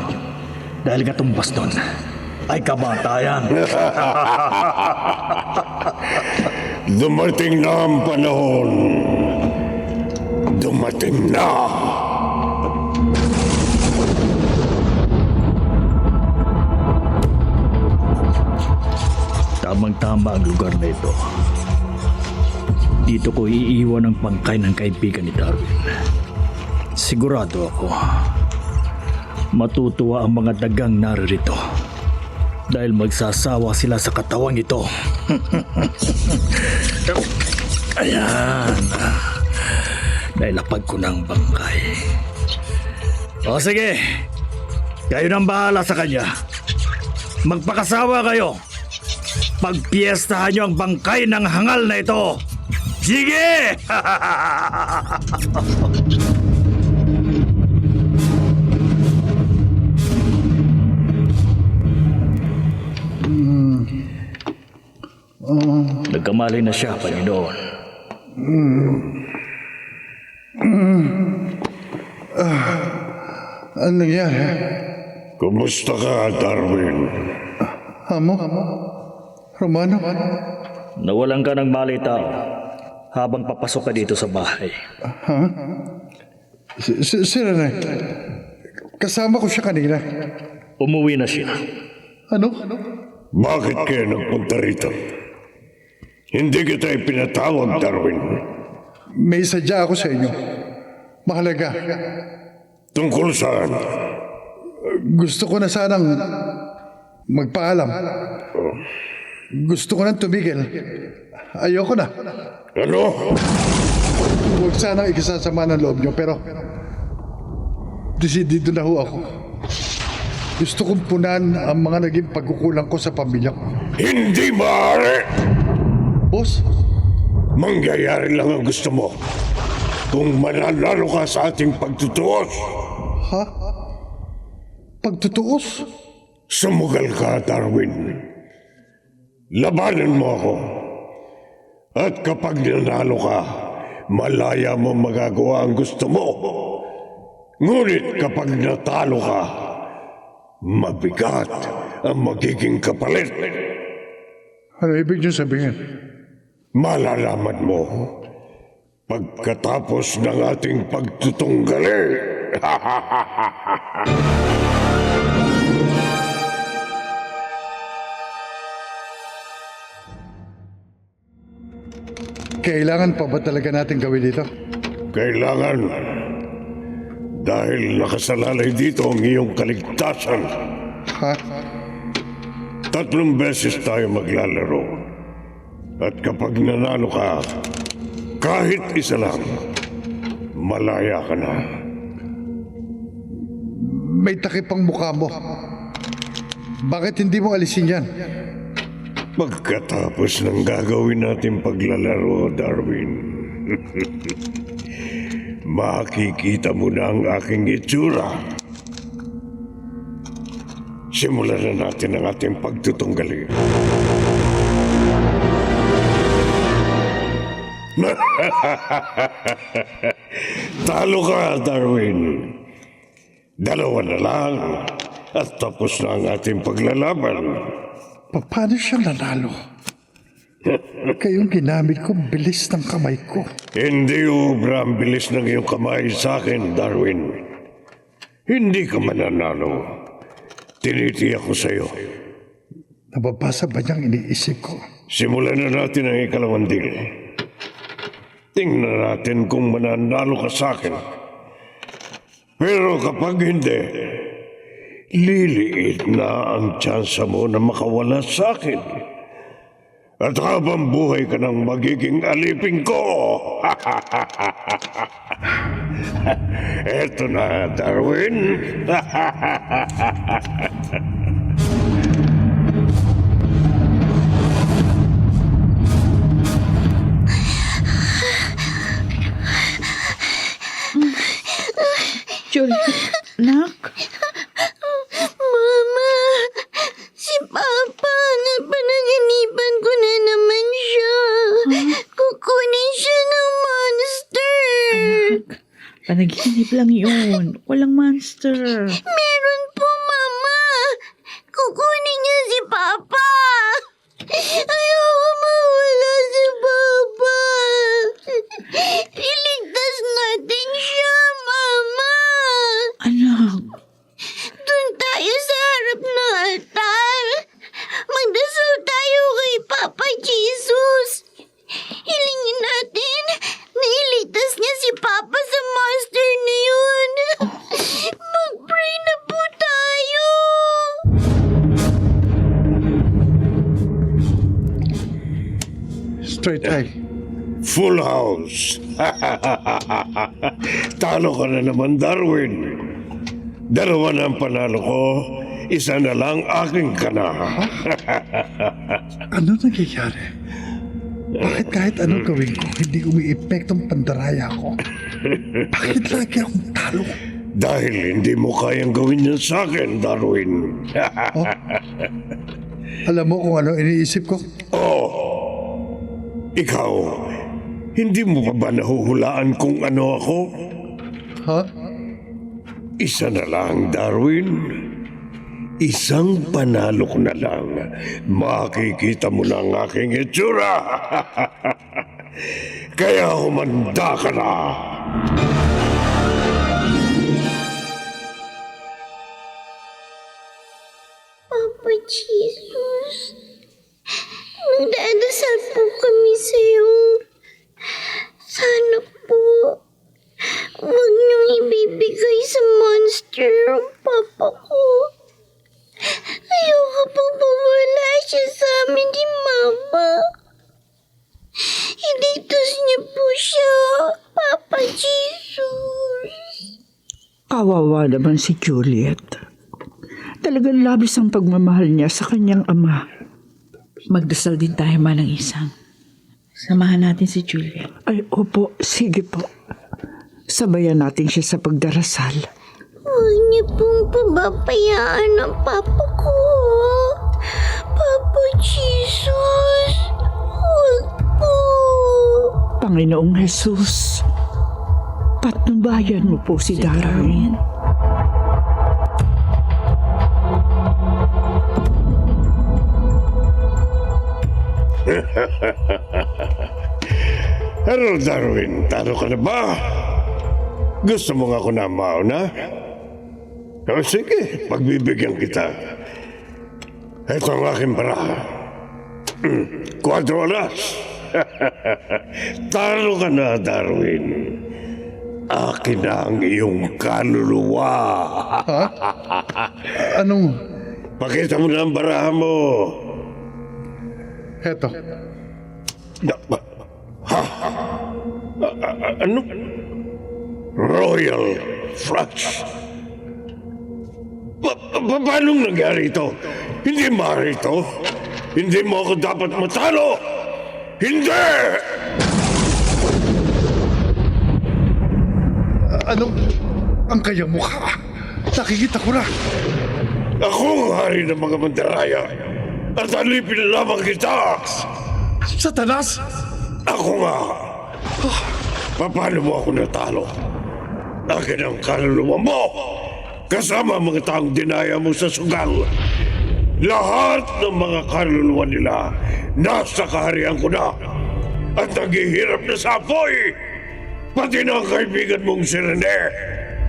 S7: dahil katumbas nun, ay kamatayan.
S1: Dumating na ang panahon. Dumating na.
S7: Tamang-tama ang lugar na ito. Dito ko iiwan ang bangkay ng kaibigan ni Darwin. Sigurado ako, matutuwa ang mga dagang naririto dahil magsasawa sila sa katawang ito. Ayan. Nailapag ko ng bangkay. O sige, kayo nang bahala sa kanya. Magpakasawa kayo. Pagpiestahan niyo ang bangkay ng hangal na ito. Sige! Nagkamali na siya, Panginoon.
S3: Ano nangyari?
S1: Kumusta ka, Darwin?
S3: Amo? Romano?
S7: Nawalan ka ng malay tao habang papasok ka dito sa bahay.
S3: Si Rene. Kasama ko siya kanina.
S7: Umuwi na siya.
S3: Ano?
S1: Bakit kayo nagpunta rito? Hindi kita ipinatawag, Darwin.
S3: May sadya ako sa inyo. Mahalaga.
S1: Tungkol saan?
S3: Gusto ko na sanang magpaalam. Gusto ko nang tumigil. Ayoko na.
S1: Ano?
S3: Huwag sanang ikasasama ng loob niyo, pero desidido na ho ako. Gusto kong punan ang mga naging pagkukulang ko sa pamilya ko.
S1: Hindi maaari!
S3: Boss?
S1: Mangyayari lang ang gusto mo kung mananalo ka sa ating pagtutuos.
S3: Ha? Pagtutuos?
S1: Sumugal ka, Darwin. Labanan mo ako. At kapag nanalo ka, malaya mo magagawa ang gusto mo. Ngunit kapag natalo ka, mabigat ang magiging kapalit.
S3: Ano ibig niyo sabihin?
S1: Malalaman mo pagkatapos ng ating pagtutunggali.
S3: Kailangan pa ba talaga natin gawin dito?
S1: Kailangan. Dahil nakasalalay dito ang iyong kaligtasan.
S3: Ha?
S1: 3 beses tayo maglalaro. At kapag nanalo ka, kahit isa lang, malaya ka na.
S3: May takip ang mukha mo. Bakit hindi mo alisin yan?
S1: Pagkatapos ng gagawin natin paglalaro, Darwin, makikita mo na ang aking itsura. Simulan na natin ang ating pagtutunggali. Talo ka, Darwin. 2 na lang at tapos na ang ating paglalaban.
S3: Paano siya nanalo? Kayong ginamit ko, bilis ng kamay ko.
S1: Hindi ubra ang bilis ng iyong kamay sa akin, Darwin. Hindi ka mananalo. Tinitiyak ko sa iyo.
S3: Nababasa ba niyang iniisip ko?
S1: Simulan na natin ang ikalawang deal. Tingnan natin kung mananalo ka sa akin. Pero kapag hindi, liliit na ang tsansa mo na makawala sa akin. At habang buhay ka nang magiging alipin ko. Eto na, Darwin.
S9: Juliet, anak.
S8: Mama, si Papa, napanaginipan ko na naman siya. Kukunin siya ng monster.
S9: Panaginip lang yun. Walang monster.
S8: Meron po, Mama. Kukunin niya si Papa. Ayoko mawala si Papa. Iligtas natin siya, Mama.
S9: Anak,
S8: Doon tayo sa harap ng altar. Magdasal tayo kay Papa Jesus. Hilingin natin na iligtas niya si Papa sa monster na yun. Mag-pray na po tayo.
S3: Straight eye.
S1: Full house. Talo ka na naman, Darwin. Dalawa na ang panalo ko. Isa na lang aking kana.
S3: Ano nangyayari? Bakit kahit anong gawin ko, hindi umi-epektong pandaraya ko? Bakit lagi akong talo?
S1: Dahil hindi mo kayang gawin yan sa akin, Darwin.
S3: Alam mo kung ano iniisip ko?
S1: Ikaw, hindi mo pa ba nahuhulaan kung ano ako?
S3: Ha?
S1: Isa na lang, Darwin. Isang panalo ko na lang. Makikita mo na ang aking itsura. Kaya humanda ka na.
S8: Papa Jesus, nagdadasal po kami sa'yo. Sana po, huwag niyong ibibigay sa monster ang Papa ko. Ayoko po mawala siya sa amin ni Mama. Iligtas niyo po siya, Papa Jesus.
S10: Kawawa naman si Juliet. Talagang labis ang pagmamahal niya sa kanyang ama.
S9: magdasal din tayo manang isang. Samahan natin si Juliet.
S10: Ay, opo, sige po. Sabayan natin siya sa pagdarasal.
S8: Huwag niyo pong pababayaan ang Papa ko. Papa Jesus, huwag po.
S10: Panginoong Jesus, patnubayan mo po si Darwin.
S1: Hello, Darwin. Talo ka na ba? Gusto mo nga ako na mauna? O sige, pagbibigyan kita. Ito ang aking baraha. 4 alas. Talo ka na, Darwin. Akin na ang iyong kaluluwa.
S3: Anong...
S1: Pakita mo na ang baraha mo.
S3: Heto.
S1: Ano? Royal Flush. Paano nangyari ito? Hindi maaari ito. Hindi mo ako dapat matalo. Hindi!
S3: Anong... Ang kanyang mukha? Nakikita ko na.
S1: Ako ang hari ng mga mandaraya. At alipin na lamang kita.
S3: Satanas!
S1: Ako nga. Paano mo ako natalo? Akin ang kaluluwa mo. Kasama mga taong dinaya mo sa sugal. Lahat ng mga kaluluwa nila nasa kaharian ko na. At naghihirap na sa apoy. Pati na ang kaibigan mong si Rene.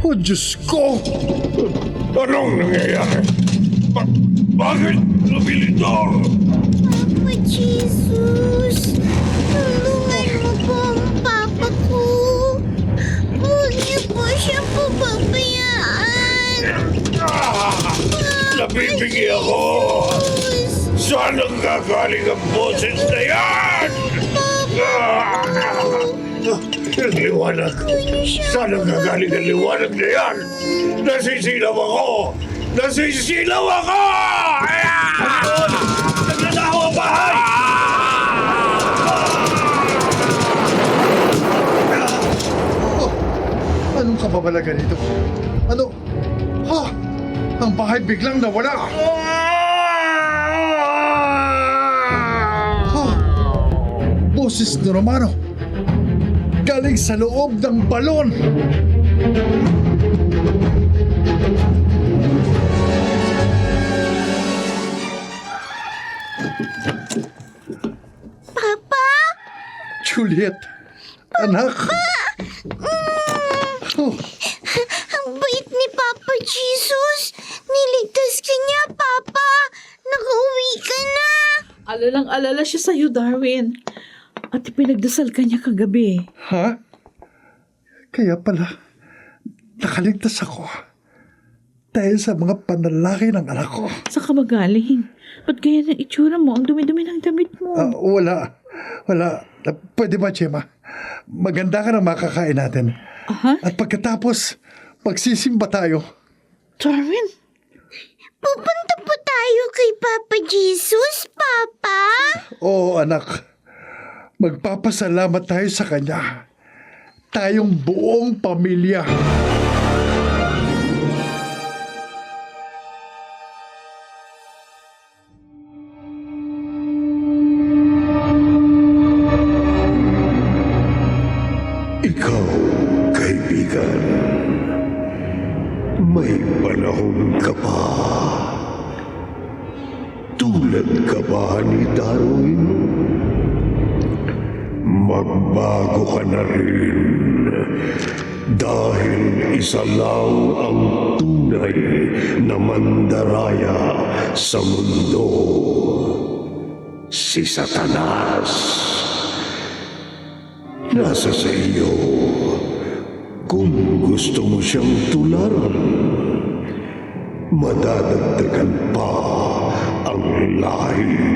S3: Oh, Diyos ko!
S1: Anong nangyayari? Bakit lumilindol?
S8: Papa Jesus, tulungan mo po ang Papa ko. Huwag niyo po siya pababayaan.
S1: Nabibigay ako! Saan ang gagaling ang boses na yan? Ang liwanag! Saan ang gagaling ang liwanag na yan? Nasisilaw ako! Nasisilaw ako! Naglalaho ang bahay!
S3: Anong kababalagan ito? Ano? Ha? Ang bahay biglang nawala. Ha? Boses ni Romano. Galing sa loob ng balon.
S8: Papa?
S3: Juliet, anak. Oh,
S8: Ang bait ni Papa Jesus. Niligtas ka niya, Papa. Nakauwi ka na.
S9: Alalang-alala siya sa'yo, Darwin. At ipinagdasal ka niya kagabi.
S3: ha? Kaya pala, nakaligtas ako. Dahil sa mga panalaki ng anak ko.
S9: Saan ka magaling? Ba't kaya ng itsura mo? Ang dumi-dumi ng damit mo.
S3: Wala. Pwede ba, Chema? Maganda ka na makakain natin.
S9: Aha?
S3: At pagkatapos, magsisimba tayo.
S9: Darwin?
S8: Pupunta po tayo kay Papa Jesus, Papa.
S3: Oo, anak. Magpapasalamat tayo sa kanya. Tayong buong pamilya.
S1: Ikaw, kaibigan, may panahon ka pa. Tulad ka ba ni Darwin? Magbago ka na rin dahil isa lang ang tunay na mandaraya sa mundo. Si Satanas. Nasa sa iyo kung gusto mo siyang tularan. Madadagdagan pa ang lahi